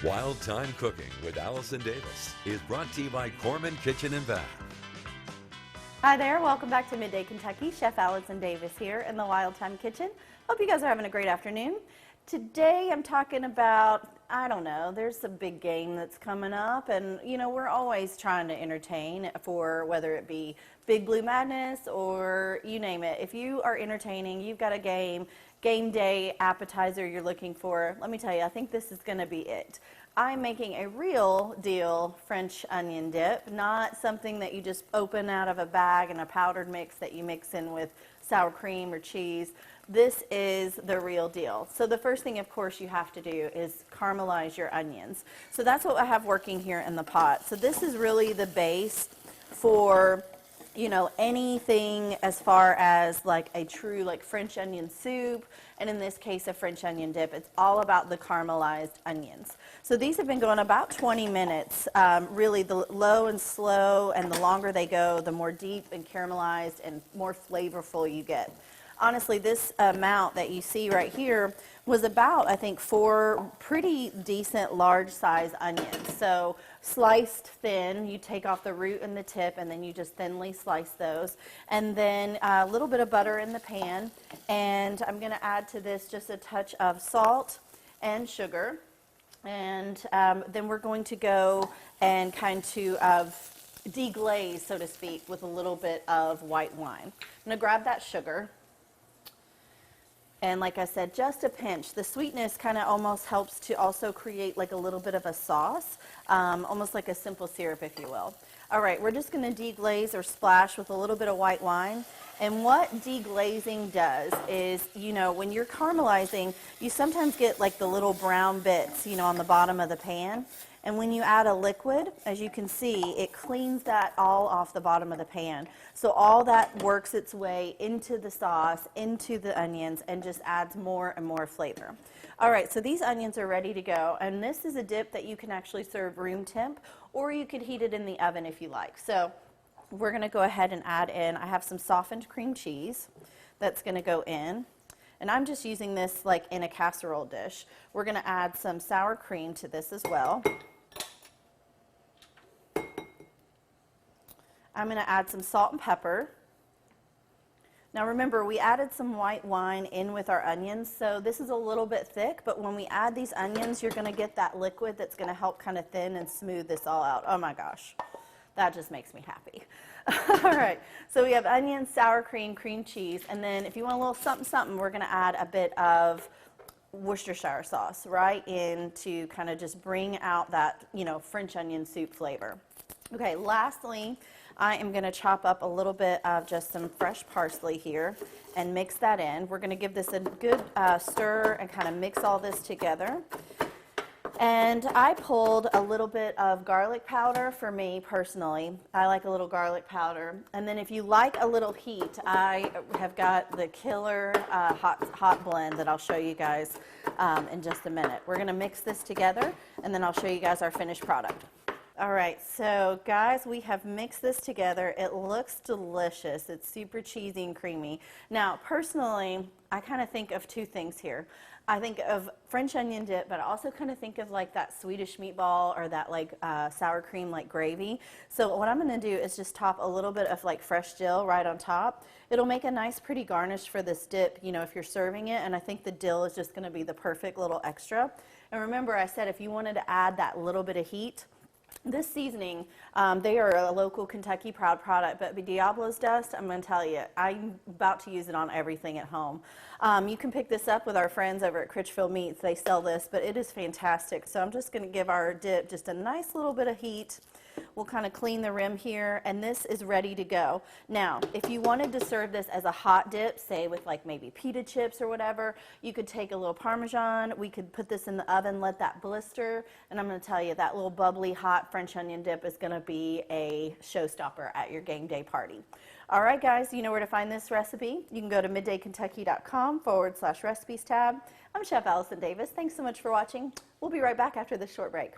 Wild Time Cooking with Allison Davis is brought to you by Corman Kitchen and Bath. Hi there, welcome back to Midday Kentucky. Chef Allison Davis here in the Wild Time Kitchen. Hope you guys are having a great afternoon. Today I'm talking about, I don't know, there's a big game that's coming up, and you know, we're always trying to entertain for whether it be Big Blue Madness or you name it. If you are entertaining, you've got a game day appetizer you're looking for, let me tell you, I think this is going to be it. I'm making a real deal French onion dip, not something that you just open out of a bag in a powdered mix that you mix in with sour cream or cheese. This is the real deal. So the first thing, of course, you have to do is caramelize your onions. So that's what I have working here in the pot. So this is really the base for, you know, anything as far as like a true like French onion soup, and in this case a French onion dip. It's all about the caramelized onions. So these have been going about 20 minutes. Really, the low and slow, and the longer they go, the more deep and caramelized and more flavorful you get. Honestly, this amount that you see right here was about, I think, 4 pretty decent large size onions. So sliced thin, you take off the root and the tip, and then you just thinly slice those. And then a little bit of butter in the pan, and I'm going to add to this just a touch of salt and sugar. And then we're going to go and kind of deglaze, so to speak, with a little bit of white wine. I'm going to grab that sugar. And like I said, just a pinch. The sweetness kind of almost helps to also create like a little bit of a sauce, almost like a simple syrup, if you will. All right, we're just going to deglaze or splash with a little bit of white wine. And what deglazing does is, you know, when you're caramelizing, you sometimes get like the little brown bits, you know, on the bottom of the pan. And when you add a liquid, as you can see, it cleans that all off the bottom of the pan. So all that works its way into the sauce, into the onions, and just adds more and more flavor. All right, so these onions are ready to go. And this is a dip that you can actually serve room temp, or you could heat it in the oven if you like. So we're going to go ahead and add in, I have some softened cream cheese that's going to go in. And I'm just using this like in a casserole dish. We're going to add some sour cream to this as well. I'm going to add some salt and pepper. Now remember, we added some white wine in with our onions, so this is a little bit thick, but when we add these onions, you're going to get that liquid that's going to help kind of thin and smooth this all out. Oh my gosh, that just makes me happy. All right, so we have onions, sour cream, cream cheese, and then if you want a little something, something, we're going to add a bit of Worcestershire sauce right in to kind of just bring out that, you know, French onion soup flavor. Okay, lastly, I am going to chop up a little bit of just some fresh parsley here and mix that in. We're going to give this a good stir and kind of mix all this together. And I pulled a little bit of garlic powder for me personally. I like a little garlic powder. And then if you like a little heat, I have got the killer hot blend that I'll show you guys in just a minute. We're going to mix this together, and then I'll show you guys our finished product. All right, so guys, we have mixed this together. It looks delicious. It's super cheesy and creamy. Now, personally, I kind of think of 2 things here. I think of French onion dip, but I also kind of think of like that Swedish meatball or that like sour cream like gravy. So what I'm going to do is just top a little bit of like fresh dill right on top. It'll make a nice pretty garnish for this dip, you know, if you're serving it, and I think the dill is just going to be the perfect little extra. And remember, I said if you wanted to add that little bit of heat, this seasoning, they are a local Kentucky Proud product, but Diablo's Dust, I'm going to tell you, I'm about to use it on everything at home. You can pick this up with our friends over at Critchfield Meats. They sell this, but it is fantastic. So I'm just going to give our dip just a nice little bit of heat. We'll kind of clean the rim here, and this is ready to go. Now, if you wanted to serve this as a hot dip, say with like maybe pita chips or whatever, you could take a little Parmesan. We could put this in the oven, let that blister, and I'm going to tell you, that little bubbly hot French onion dip is going to be a showstopper at your game day party. All right, guys, you know where to find this recipe. You can go to middaykentucky.com/recipes tab. I'm Chef Allison Davis. Thanks so much for watching. We'll be right back after this short break.